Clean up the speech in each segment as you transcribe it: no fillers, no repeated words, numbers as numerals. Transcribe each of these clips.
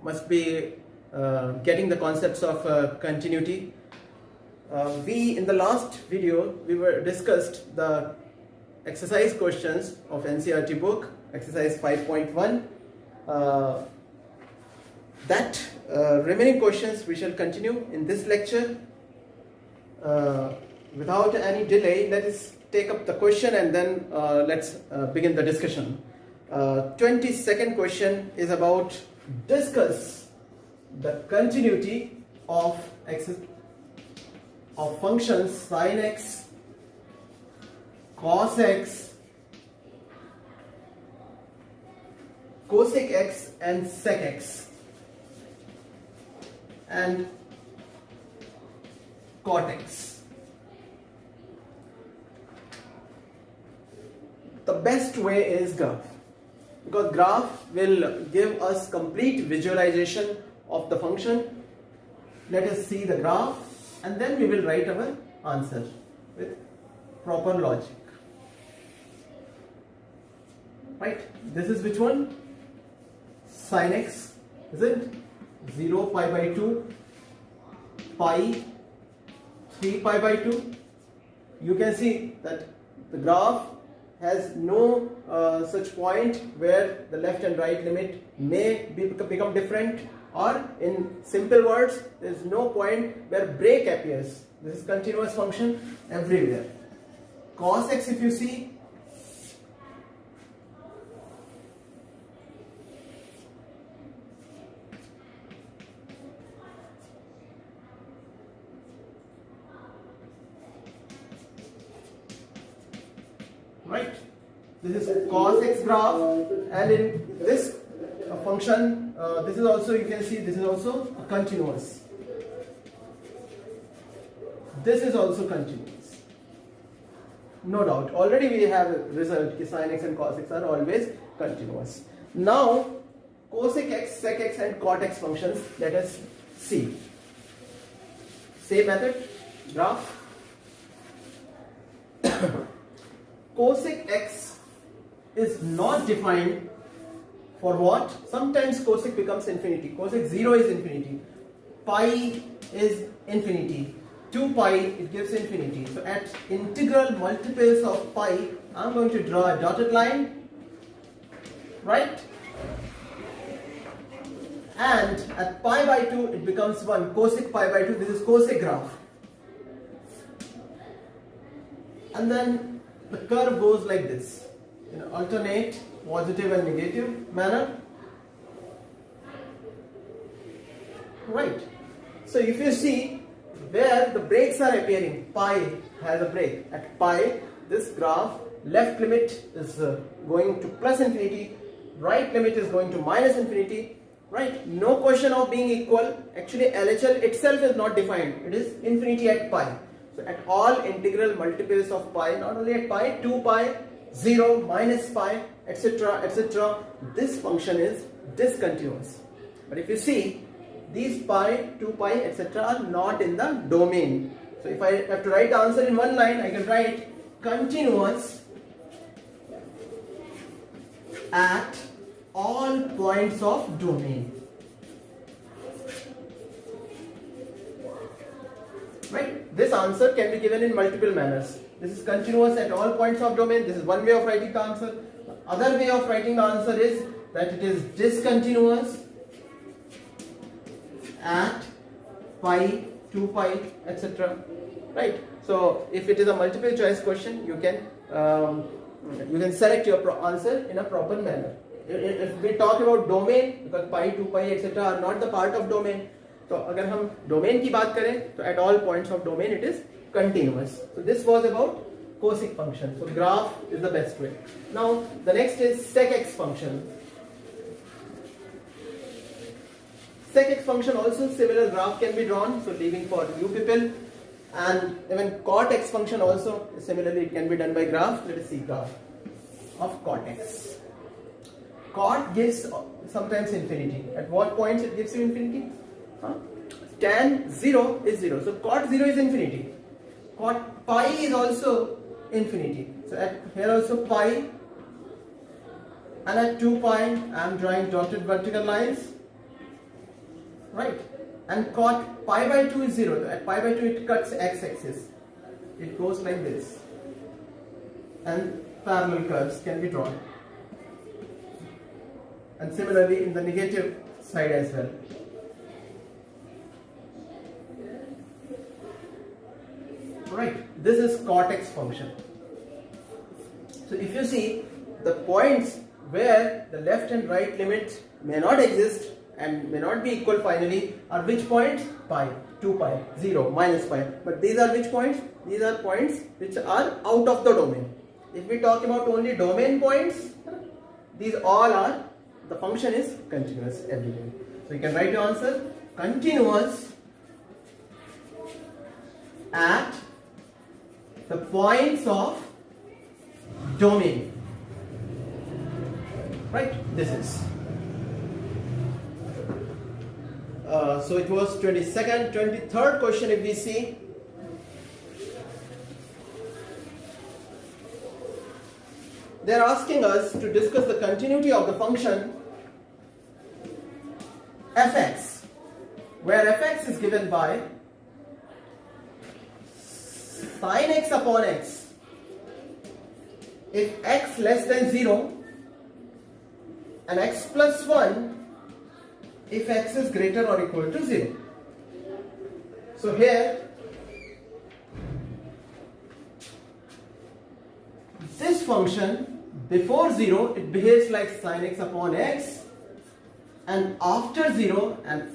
must be getting the concepts of continuity. We in the last video we were discussed the exercise questions of NCERT book, exercise 5.1. That remaining questions we shall continue in this lecture. Without any delay, let us take up the question and then let's begin the discussion. 22nd question is about discuss the continuity of functions sin x, cos x, cosec x and sec x and cot x. The best way is graph, because graph will give us complete visualization of the function. Let us see the graph and then we will write our answer with proper logic. Right, this is which one? Sin x, is it? 0 pi by 2 pi 3 pi by 2. You can see that the graph has no such point where the left and right limit may become different, or in simple words, there is no point where break appears. This is continuous function everywhere. Cos x, if you see, right, this is cos x graph, and in this function, this is also, you can see, this is also continuous. This is also continuous. No doubt. Already we have a result that sin x and cos x are always continuous. Now, cosec x, sec x and cot x functions, let us see. Same method, graph. Cosec x is not defined for what? Sometimes cosec becomes infinity. Cosec 0 is infinity. Pi is infinity. 2 pi, it gives infinity. So at integral multiples of pi, I'm going to draw a dotted line, right? And at pi by 2, it becomes 1. Cosec pi by 2, this is cosec graph. And then the curve goes like this, in an alternate positive and negative manner. Right. So if you see where the breaks are appearing, pi has a break. At pi, this graph, left limit is going to plus infinity, right limit is going to minus infinity. Right. No question of being equal. Actually, LHL itself is not defined. It is infinity at pi. So at all integral multiples of pi, not only at pi, 2 pi, 0, minus pi, etc., etc., this function is discontinuous. But if you see, these pi, 2 pi, etc. are not in the domain. So if I have to write the answer in one line, I can write continuous at all points of domain. Right? This answer can be given in multiple manners. This is continuous at all points of domain. This is one way of writing the answer. The other way of writing the answer is that it is discontinuous at pi, 2 pi, etc. Right? So if it is a multiple choice question, you can select your answer in a proper manner. If we talk about domain, because pi, 2 pi, etc. are not the part of domain. तो अगर हम domain की बात करें तो at all points of domain it is continuous. So this was about cosec function. So graph is the best way. Now the next is sec x function. Sec x function also similar graph can be drawn. So leaving for you people, and even cot x function also similarly it can be done by graph. Let us see graph of cot x. Cot gives sometimes infinity. At what points it gives you infinity? Tan 0 is 0. So cot 0 is infinity. Cot pi is also infinity. So at here also pi, and at 2 pi I am drawing dotted vertical lines. right? And cot pi by 2 is 0. At pi by 2 it cuts x-axis. It goes like this. And parallel curves can be drawn. And similarly in the negative side as well. Right, this is cot x function. So if you see the points where the left and right limit may not exist and may not be equal finally are which points? Pi, 2 pi, 0, minus pi. But these are which points? These are points which are out of the domain. If we talk about only domain points, these all are, the function is continuous everywhere. So you can write your answer, continuous at the points of domain. Right, this is. So it was 22nd, 23rd question if we see. They are asking us to discuss the continuity of the function fx, where fx is given by sin x upon x if x less than 0 and x plus 1 if x is greater or equal to 0. So here this function before 0 it behaves like sin x upon x, and after 0 and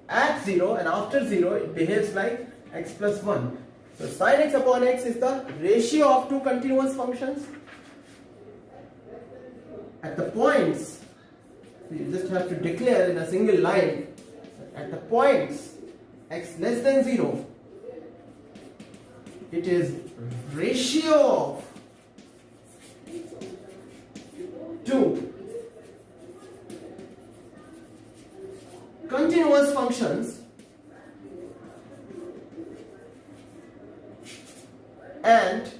at 0 and after 0 it behaves like x plus 1. So sin x upon x is the ratio of two continuous functions. At the points, you just have to declare in a single line, at the points x less than 0, it is ratio of two continuous functions, and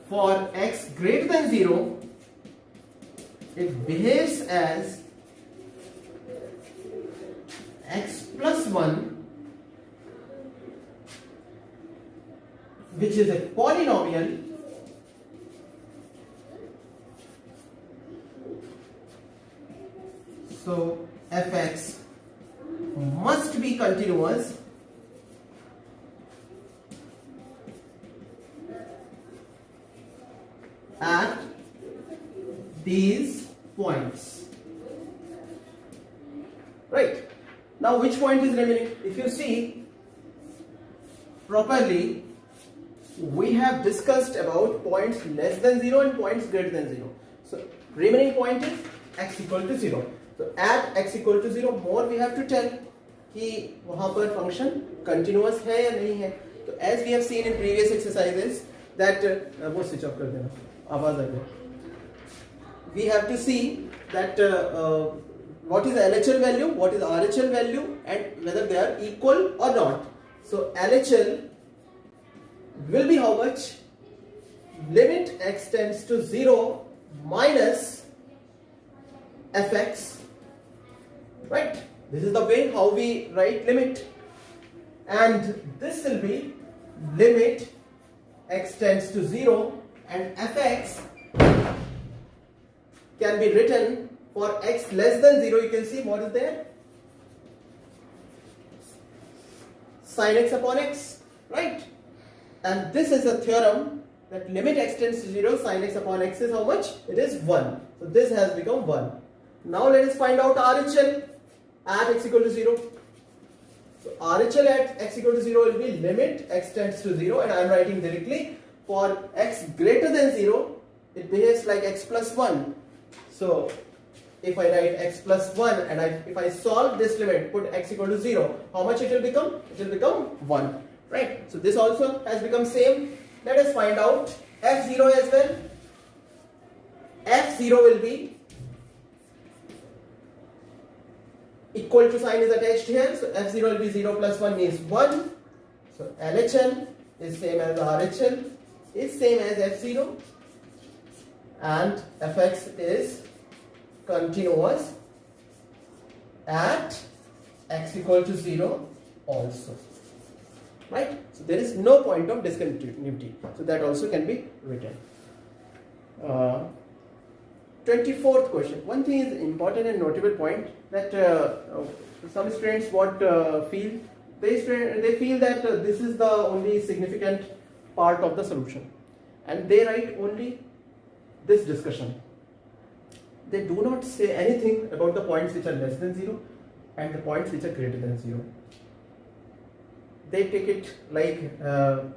for x greater than 0 it behaves as x plus 1, which is a polynomial so fx must be continuous at these points. Right. Now which point is remaining? If you see properly, we have discussed about points less than 0 and points greater than 0. So remaining point is x equal to 0. So at x equal to 0 more we have to tell कि वहाँ पर function continuous है या नहीं है. So as we have seen in previous exercises that वो switch off कर देना, आवाज आ गया. We have to see that what is LHL value, what is RHL value, and whether they are equal or not. So LHL will be how much? Limit x tends to 0 minus fx. Right? This is the way how we write limit. And this will be limit x tends to 0 and fx can be written for x less than 0. You can see what is there? Sin x upon x, right? And this is a theorem that limit x tends to 0, sin x upon x is how much? It is 1. So this has become 1. Now let us find out RHL at x equal to 0. So RHL at x equal to 0 will be limit x tends to 0, and I am writing directly for x greater than 0 it behaves like x plus 1. So if I write x plus 1 and if I solve this limit, put x equal to 0, how much it will become? It will become 1. Right? So this also has become same. Let us find out f0 as well. f0 will be equal to sign is attached here. So f0 will be 0 plus 1 means 1. So LHL is same as RHL is same as f0, and fx is continuous at x equal to 0 also. Right? So there is no point of discontinuity. So that also can be written. 24th question. One thing is important and notable point that some students feel they feel that this is the only significant part of the solution, and they write only this discussion. They do not say anything about the points which are less than 0 and the points which are greater than 0. They take it like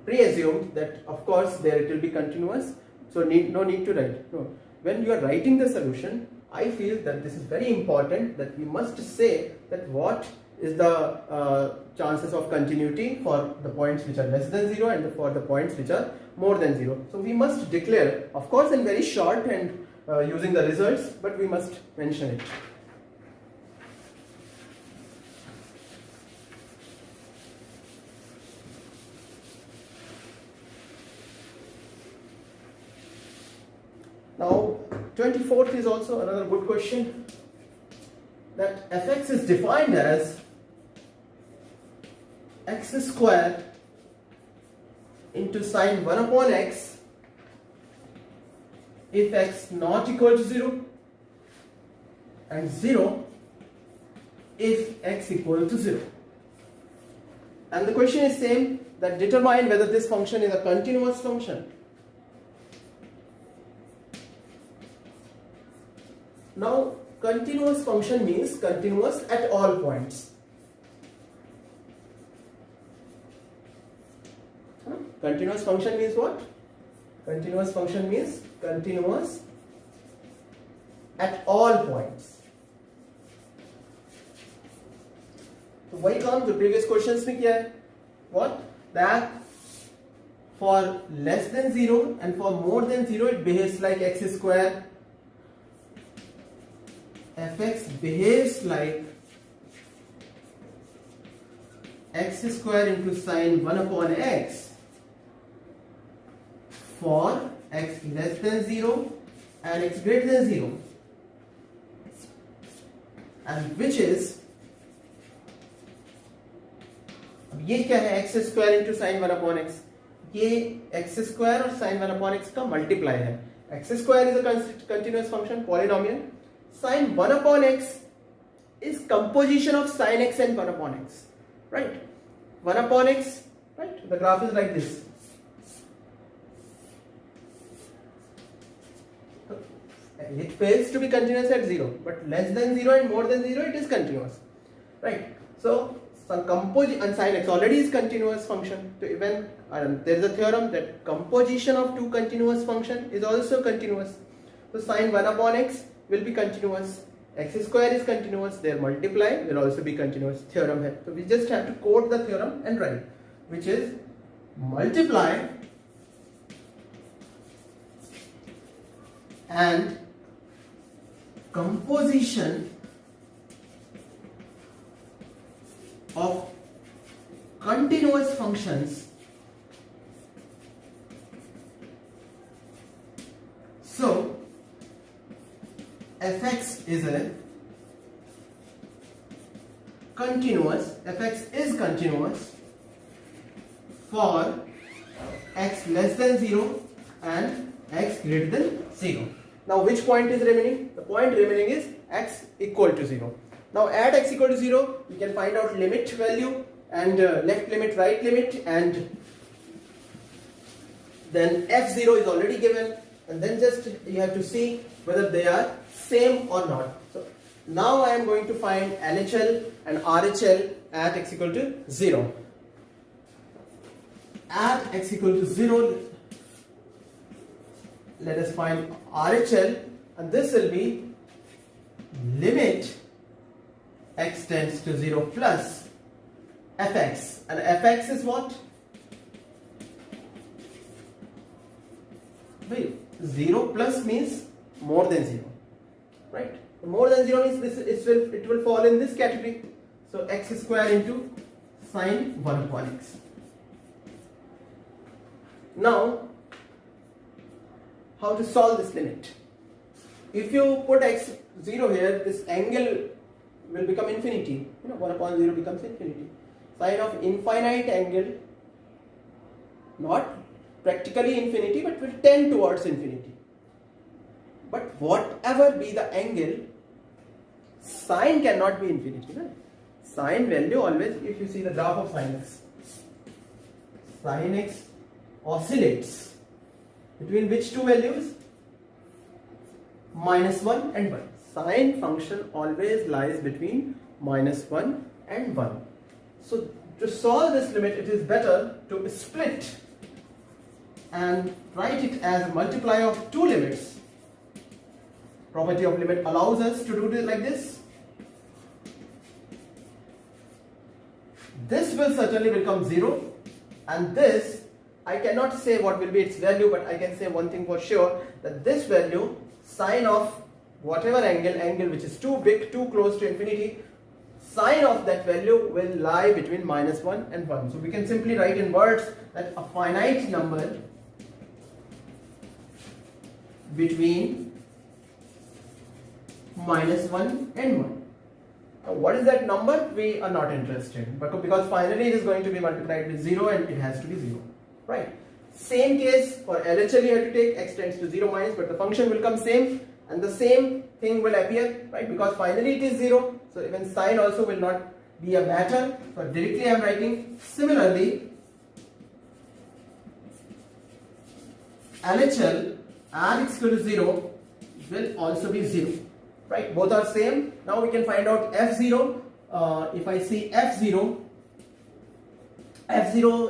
pre-assumed that of course there it will be continuous, so no need to write. No. When you are writing the solution, I feel that this is very important, that we must say that what is the chances of continuity for the points which are less than 0 and for the points which are more than 0. So we must declare, of course in very short and using the results, but we must mention it. Now 24th is also another good question, that fx is defined as x square into sine 1 upon x if x not equal to 0 and 0 if x equal to 0. And the question is same, that determine whether this function is a continuous function. Now continuous function means continuous at all points. Continuous function means what? Continuous function means continuous at all points. तो वही काम जो previous questions में किया है. What? That for less than 0 and for more than 0 it behaves like x square. Fx behaves like x square into sine 1 upon x for x less than 0 and x greater than 0, and which is, अब ये क्या है, x square into sine 1 upon x, ये x square और sine 1 upon x का multiply है. X square is a continuous function, polynomial. Sine 1 upon x is composition of sine x and 1 upon x, right? 1 upon x, right? The graph is like this. It fails to be continuous at 0, but less than 0 and more than 0 it is continuous, right? So some composition, and sine x already is continuous function. So even there is a theorem that composition of two continuous function is also continuous. So sine 1 upon x will be continuous, x square is continuous, their multiply will also be continuous. Theorem hai. So we just have to quote the theorem and write, which is multiply and composition of continuous functions, so fx is a continuous, fx is continuous for x less than 0 and x greater than 0. Now which point is remaining? The point remaining is x equal to 0. Now at x equal to 0, you can find out limit value and left limit, right limit, and then f0 is already given, and then just you have to see whether they are same or not. So now I am going to find LHL and RHL at x equal to 0. At x equal to 0, let us find RHL, and this will be limit x tends to 0 plus fx, and fx is what? Wait, 0 plus means more than 0, right? More than 0 means this it will fall in this category. So x square into sine 1 upon x. Now how to solve this limit? If you put x0 here, this angle will become infinity. 1 upon 0 becomes infinity. Sine of infinite angle, not practically infinity, but will tend towards infinity. But whatever be the angle, sine cannot be infinity. Right? Sine value always, if you see the graph of sine x oscillates between which two values? -1 and 1. Sine function always lies between -1 and 1. So to solve this limit, it is better to split and write it as a multiply of two limits. Property of limit allows us to do this like this. This will certainly become 0, and this, I cannot say what will be its value, but I can say one thing for sure, that this value, sine of whatever angle which is too big, too close to infinity, sine of that value will lie between -1 and 1. So we can simply write in words that a finite number between -1 and 1. Now what is that number? We are not interested, but because finally it is going to be multiplied with 0 and it has to be 0. Right? Same case for LHL you have to take, x tends to 0 minus, but the function will come same, and the same thing will appear, right? Because finally it is 0, so even sine also will not be a matter. So directly I am writing similarly LHL r is equal to 0 will also be 0, right? Both are same. Now we can find out f0. If I see f0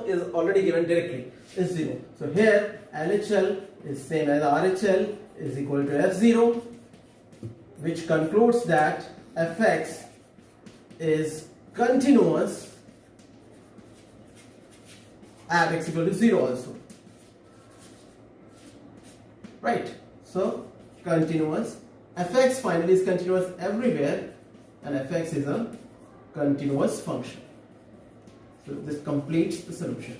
is already given directly, is 0. So here LHL is same as RHL is equal to f0, which concludes that fx is continuous at x equal to 0 also. Right? So continuous, fx finally is continuous everywhere, and fx is a continuous function. So this completes the solution.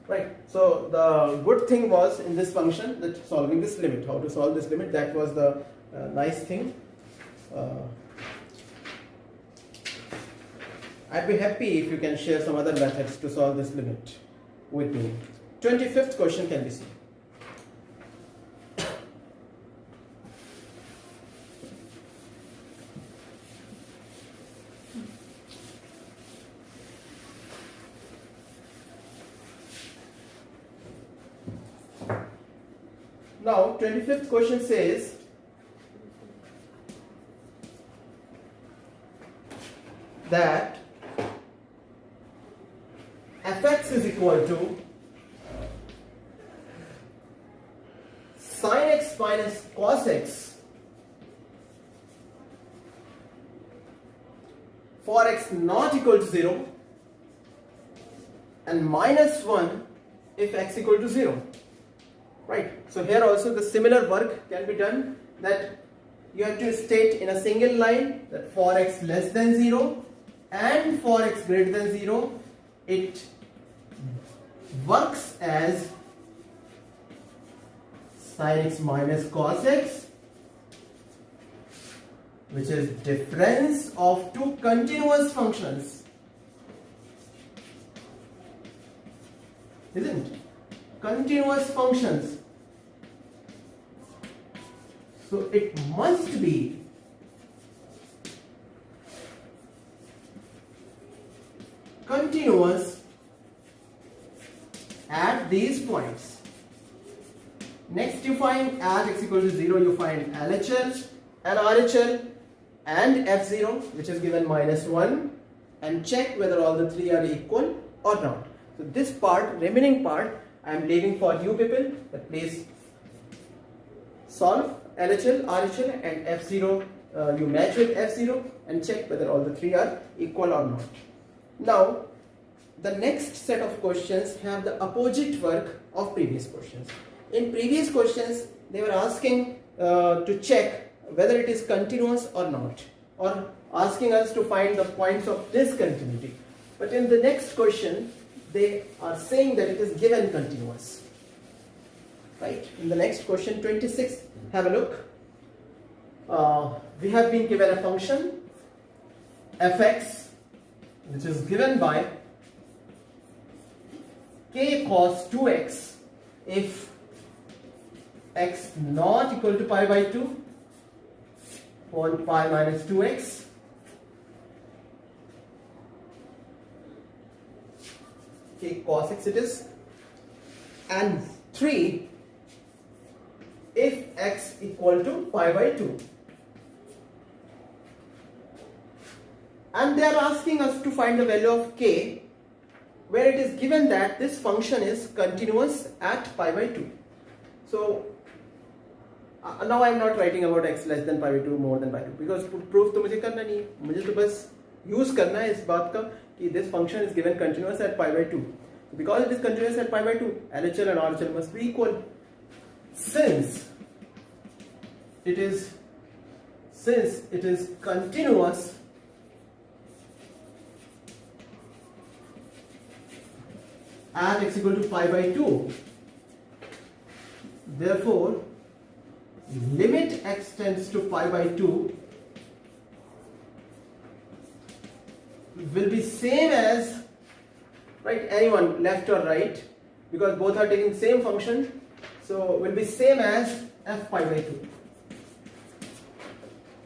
Right. So the good thing was in this function that solving this limit, how to solve this limit, that was the nice thing. I'd be happy if you can share some other methods to solve this limit with me. 25th question can be seen. Now 25th question says that fx is equal to sin x minus cos x for x not equal to 0 and -1 if x equal to 0. Right. So here also the similar work can be done, that you have to state in a single line that for x less than 0 and for x greater than 0 it works as sin x minus cos x, which is difference of two continuous functions, isn't it? Continuous functions. So it must be continuous at these points. Next you find at x equal to 0, you find LHL and RHL and f0, which is given -1, and check whether all the three are equal or not. So this part, remaining part, I am leaving for you people, that please solve LHL, RHL and f0, you match with f0 and check whether all the three are equal or not. Now the next set of questions have the opposite work of previous questions. In previous questions they were asking to check whether it is continuous or not, or asking us to find the points of discontinuity. But in the next question they are saying that it is given continuous. Right? In the next question 26, have a look. we have been given a function fx which is given by k cos 2x if x not equal to pi by 2 upon pi minus 2x k cos x it is, and 3 if x equal to pi by 2. And they are asking us to find the value of k where it is given that this function is continuous at pi by 2. So now I am not writing about x less than pi by 2 more than pi 2 because proof तो मुझे करना नहीं है, मुझे तो बस use करना है इस बात का कि this function is given continuous at pi by 2. Because it is continuous at pi by 2, LHL and RHL must be equal. Since it is continuous at x equal to pi by 2, therefore limit x tends to pi by 2 will be same as, right, anyone left or right, because both are taking same function, so will be same as f pi by 2,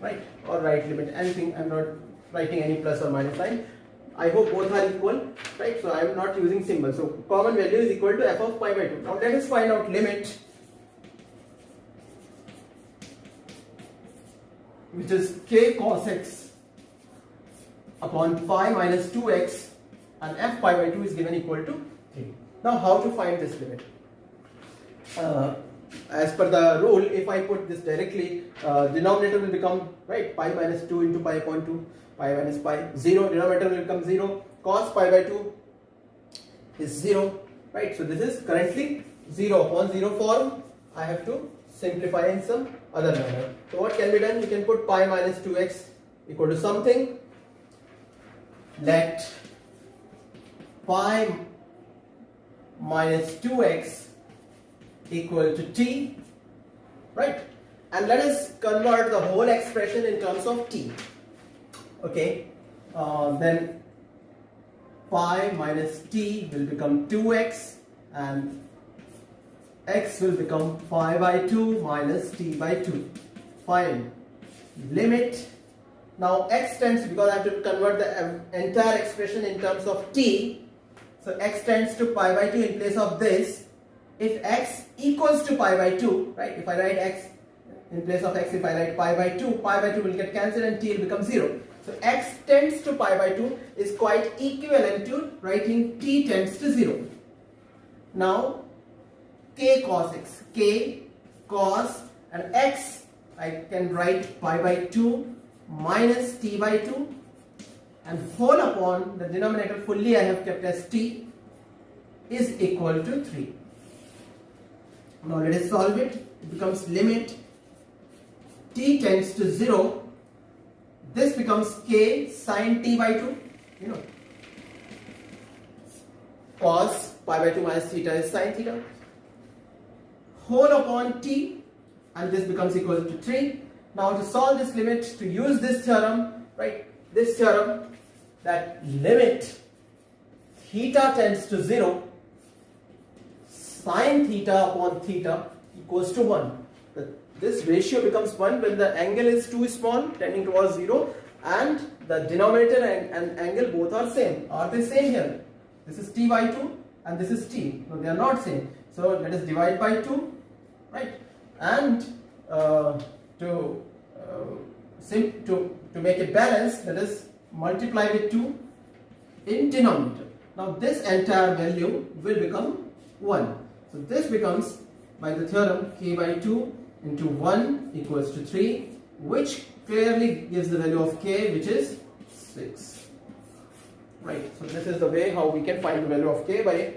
right, or right limit, anything. I'm not writing any plus or minus sign. I hope both are equal, right, so I am not using symbol. So common value is equal to f of pi by 2. Now let us find out limit, which is k cos x upon pi minus 2x, and f pi by 2 is given equal to 3. Now how to find this limit? As per the rule, if I put this directly, denominator will become, right, pi minus 2 into pi upon 2, pi minus pi, 0, denominator will become 0, cos pi by 2 is 0, right, so this is currently 0 upon 0 form. I have to simplify in some other manner. So what can be done? We can put pi minus 2x equal to something. Let pi minus 2x equal to t, right, and let us convert the whole expression in terms of t. Okay, then pi minus t will become 2x and x will become pi by 2 minus t by 2. Fine. Limit. Now x tends, because I have to convert the entire expression in terms of t, so x tends to pi by 2 in place of this. If x equals to pi by 2, right, if I write x in place of x, if I write pi by 2 will get cancelled and t will become 0. So x tends to pi by 2 is quite equivalent to writing t tends to 0. Now k cos x, k cos and x, I can write pi by 2 minus t by 2 and whole upon the denominator fully I have kept as t is equal to 3. Now let us solve it. It becomes limit t tends to 0. This becomes k sin t by 2. You know, cos pi by 2 minus theta is sin theta. Whole upon t, and this becomes equal to 3. Now to solve this limit, to use this theorem, right, this theorem that limit theta tends to 0, sin theta upon theta equals to 1. This ratio becomes 1 when the angle is too small, tending towards 0, and the denominator and angle both are same. Are they same here? This is t by 2 and this is t. No, they are not same. So let us divide by 2, right? And to make it balanced, let us multiply with 2 in denominator. Now this entire value will become 1. So this becomes, by the theorem, k by 2 into 1 equals to 3, which clearly gives the value of k, which is 6. Right. So this is the way how we can find the value of k, by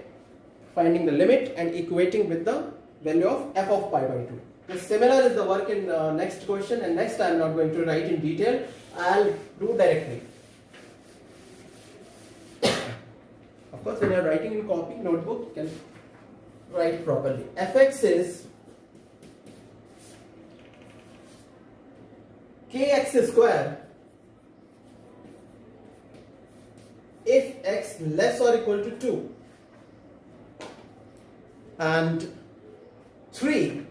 finding the limit and equating with the value of f of pi by 2. The similar is the work in next question, and next I am not going to write in detail. I will do directly. Of course, when you are writing in copy notebook, you can write properly. Fx is kx square if x less or equal to 2 and 3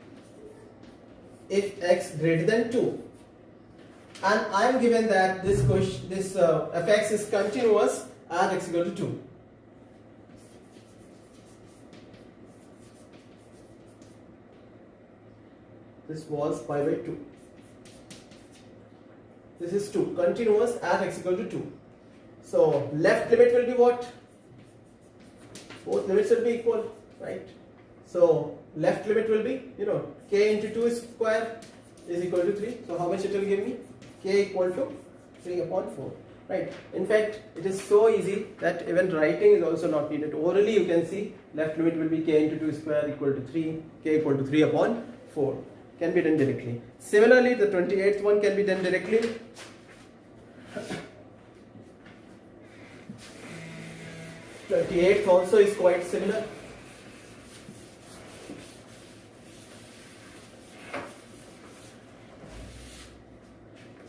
if x greater than 2, and I am given that this fx is continuous at x equal to 2. This was pi by 2. This is 2, continuous at x equal to 2. So left limit will be what? Both limits will be equal, right? So left limit will be, k into 2 square is equal to 3. So how much it will give me? K equal to 3 upon 4, right? In fact, it is so easy that even writing is also not needed. Orally you can see left limit will be k into 2 square equal to 3, k equal to 3 upon 4. Can be done directly. Similarly, the 28th one can be done directly. The 28th also is quite similar.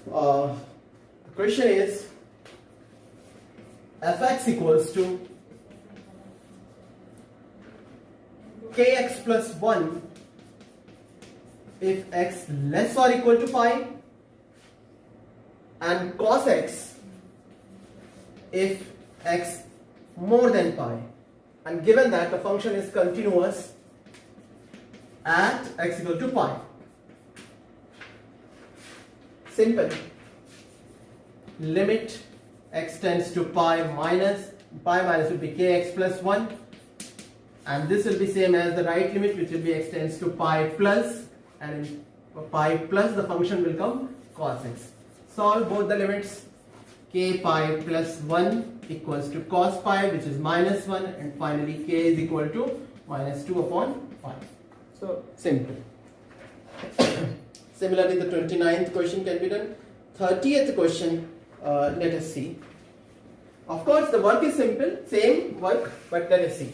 The question is fx equals to kx plus 1 if x less or equal to pi, and cos x if x more than pi, and given that the function is continuous at x equal to pi. Simple. Limit x tends to pi minus will be kx plus 1, and this will be same as the right limit, which will be x tends to pi plus, and in pi plus the function will come cos x. Solve both the limits. K pi plus 1 equals to cos pi, which is minus 1, and finally k is equal to minus 2 upon pi. So simple. Similarly, the 29th question can be done. 30th question, let us see. Of course, the work is simple, same work, but let us see.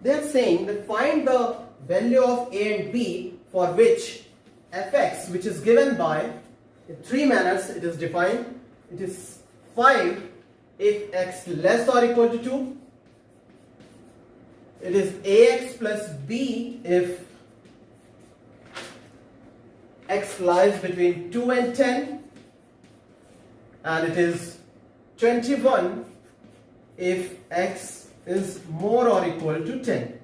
They are saying that find the value of a and b for which fx, which is given by, in three manners it is defined. It is 5 if x less or equal to 2. It is ax plus b if x lies between 2 and 10. And it is 21 if x is more or equal to 10.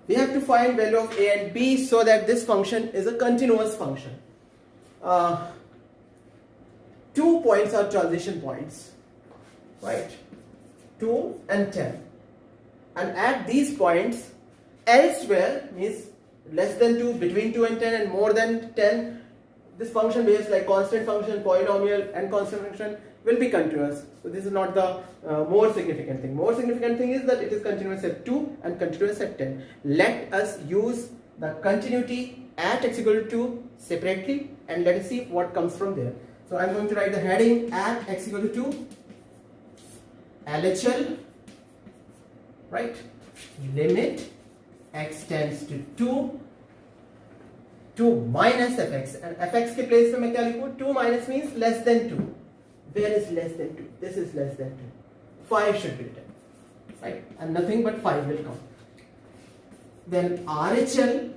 We have to find value of a and b so that this function is a continuous function. 2 points are transition points, right? 2 and 10. And at these points, elsewhere means less than 2, between 2 and 10, and more than 10, this function behaves like constant function, polynomial, and constant function will be continuous. So this is not the more significant thing. More significant thing is that it is continuous at 2 and continuous at 10. Let us use the continuity at x equal to 2 separately, and let us see what comes from there. So I am going to write the heading at x equal to 2, LHL, right? Limit x tends to 2 minus fx, and fx के place में मैं क्या लिखूँ? 2 minus means less than 2. Where is less than 2? This is less than 2. 5 should be written, right? And nothing but 5 will come. Then RHL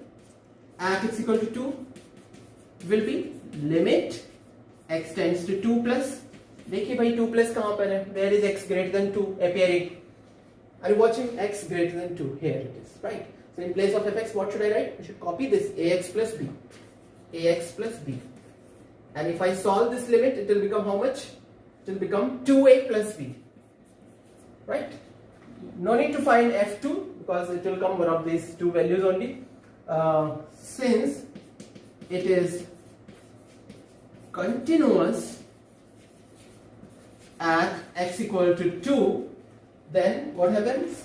at x equal to 2 will be limit x tends to 2 plus. देखिए भाई 2 plus कहाँ पर है? Where is x greater than 2 appearing? Are you watching? X greater than 2. Here it is, right? So in place of fx, what should I write? I should copy this ax plus b. Ax plus b. And if I solve this limit, it will become how much? It will become 2a plus b. Right? No need to find f2 because it will come one of these two values only. Since it is continuous at x equal to 2, then what happens?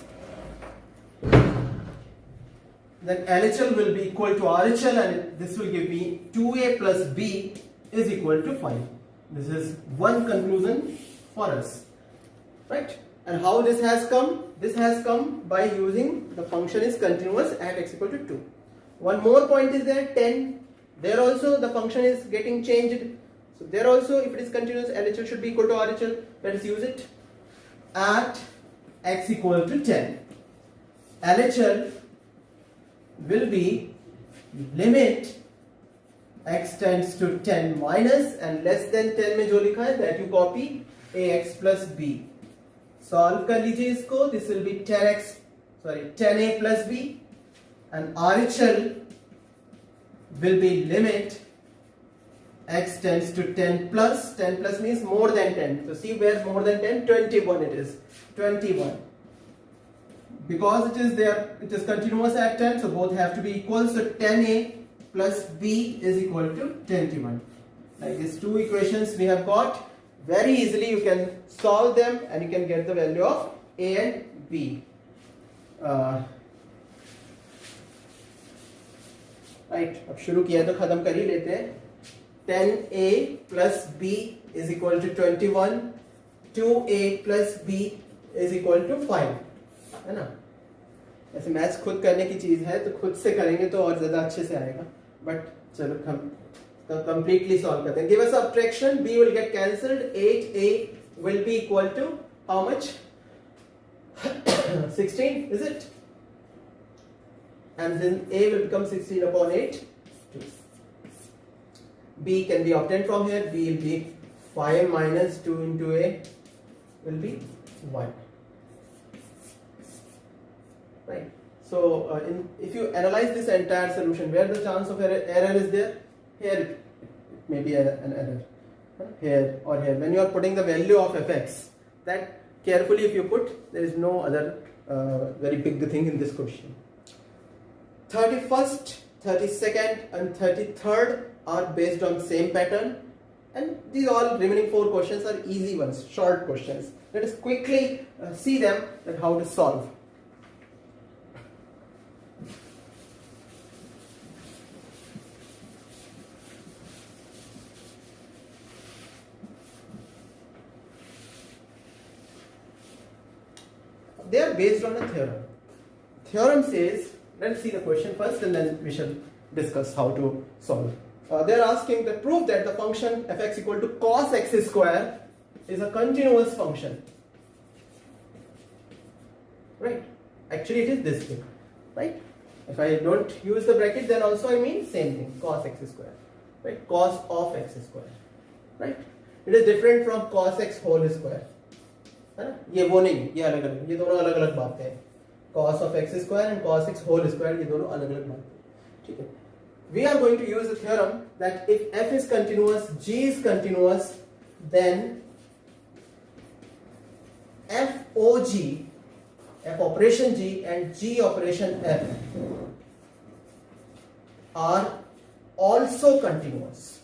then LHL will be equal to RHL, and this will give me 2A plus B is equal to 5. This is one conclusion for us, right? And how this has come? This has come by using the function is continuous at x equal to 2. One more point is there, 10. There also the function is getting changed. So there also, if it is continuous, LHL should be equal to RHL. Let us use it. At x equal to 10, LHL will be limit x tends to 10 minus and less than 10 में जो लिखा है that you copy ax plus b. Solve कर लीजिए इसको. This will be 10a plus b, and RHL will be limit x tends to 10 plus. 10 plus means more than 10. So see where more than 10? 21 it is. 21. Because it is there, it is continuous at 10, so both have to be equal. So 10a plus b is equal to 21. Like these two equations we have got. Very easily you can solve them and you can get the value of a and b. Right, अब शुरू किया तो खत्म कर ही लेते हैं. 10a plus b is equal to 21. 2a plus b is equal to 5. है ना? ऐसे मैथ्स खुद करने की चीज है तो खुद से करेंगे तो और ज्यादा अच्छे से आएगा. बट चलो हम completely solve करते हैं. Give us subtraction. b will get cancelled. 8a will be equal to how much? 16, is it? And then a will become 16 upon 8. b can be obtained from here. b will be 5 minus 2 into a will be 1. Right. So if you analyze this entire solution, where the chance of error is there? Here it may be an error. Here or here. When you are putting the value of fx, that carefully if you put, there is no other very big thing in this question. 31st, 32nd and 33rd are based on same pattern, and these all remaining 4 questions are easy ones, short questions. Let us quickly see them and how to solve. They are based on a theorem. Theorem says, let's see the question first and then we shall discuss how to solve. They are asking the proof that the function fx equal to cos x square is a continuous function. Right? Actually it is this thing. Right? If I don't use the bracket, then also I mean same thing, cos x square. Right? Cos of x square. Right? It is different from cos x whole square. है ना? ये वो नहीं, ये अलग अलग, ये दोनों अलग अलग बातें हैं. Cos of x square and cos x whole square, ये दोनों अलग अलग बातें हैं. ठीक है. We are going to use the theorem that if f is continuous, g is continuous, then f og, f operation g and g operation f are also continuous.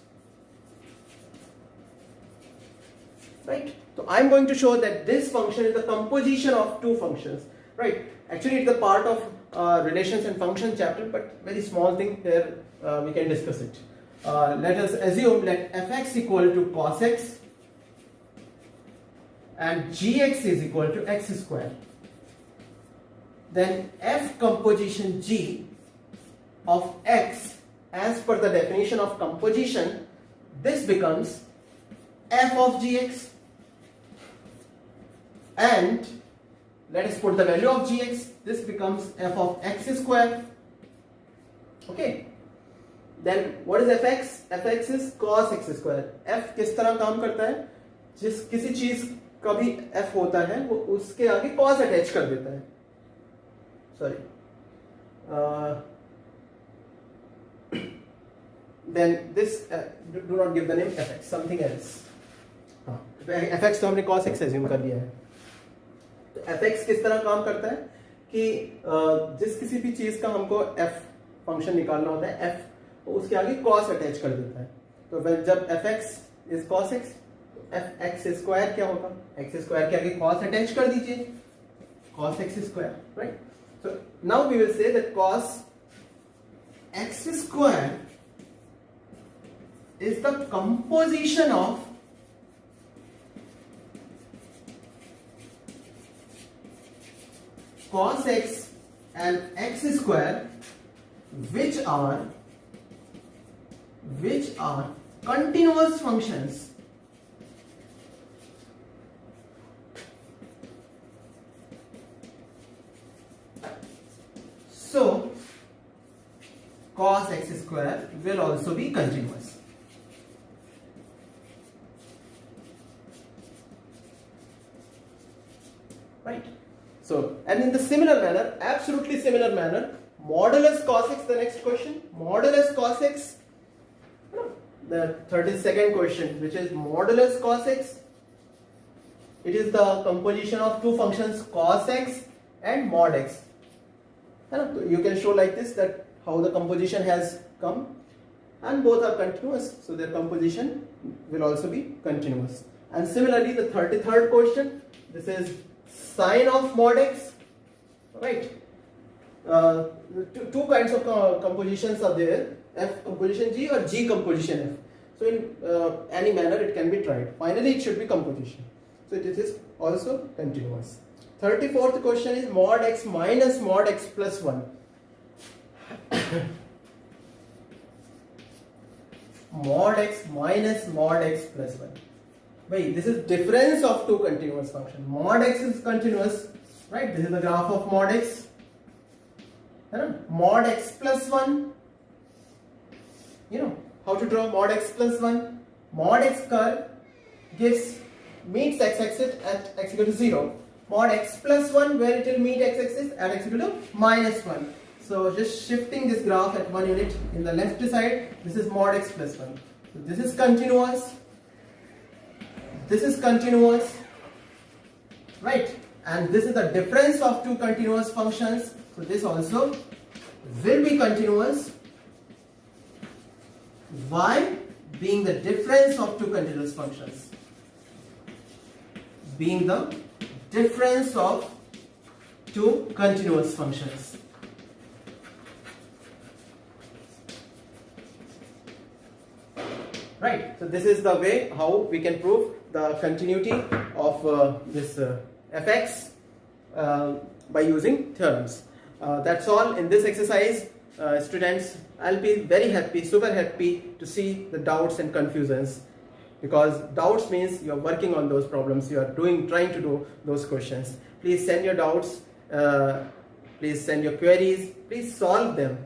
Right? So I am going to show that this function is the composition of two functions. Right? Actually, it's a part of relations and function chapter, but very small thing here. We can discuss it. Let us assume that fx equal to cos x and gx is equal to x square. Then f composition g of x, as per the definition of composition, this becomes f of gx. And let us put the value of gx. This becomes f of x square. Okay. Then what is fx? fx is cos x square. f किस तरह काम करता है? जिस किसी चीज का भी f होता है वो उसके आगे cos अटैच कर देता है. Sorry. Then this do not give the name fx, something else. fx तो हमने cos x assume कर लिया है. तो fx किस तरह काम करता है कि जिस किसी भी चीज का हमको f फंक्शन निकालना होता है, f तो उसके आगे cos अटैच कर देता है. तो जब fx is cos x, fx square क्या होगा? x स्क्वायर के आगे cos अटैच कर दीजिए, cos x square. Right? So now we will say that cos x square is the composition of cos x and x square which are continuous functions. So cos x square will also be continuous. Right. So, and in the similar manner, absolutely similar manner, modulus cos x, the next question, modulus cos x, the 32nd question, which is modulus cos x. It is the composition of two functions cos x and mod x. You can show like this, that how the composition has come, and both are continuous, so their composition will also be continuous. And similarly, the 33rd question, this is sine of mod x, right? Two kinds of compositions are there, F composition G or G composition F. So in any manner it can be tried. Finally it should be composition. So this is also continuous. 34th question is mod x minus mod x plus 1. Mod x minus mod x plus 1. Wait, this is difference of two continuous functions. Mod x is continuous, right? This is the graph of mod x. Mod x plus 1. You know how to draw mod x plus 1. Mod x curve meets x axis at x equal to 0. Mod x plus 1, where it will meet x axis at x equal to minus 1. So just shifting this graph at 1 unit in the left side, this is mod x plus 1. So this is continuous. This is continuous, right? And this is the difference of two continuous functions. So this also will be continuous. Why? Being the difference of two continuous functions. Being the difference of two continuous functions. Right. So this is the way how we can prove the continuity of this fx by using theorems. That's all in this exercise, students. I'll be very happy, super happy to see the doubts and confusions, because doubts means you are working on those problems, you are trying to do those questions. Please send your doubts, please send your queries, please solve them.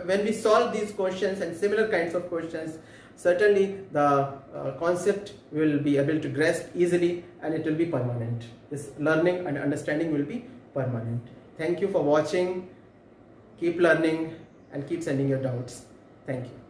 When we solve these questions and similar kinds of questions, certainly the concept will be able to grasp easily, and it will be permanent. This learning and understanding will be permanent. Thank you for watching. Keep learning and keep sending your doubts. Thank you.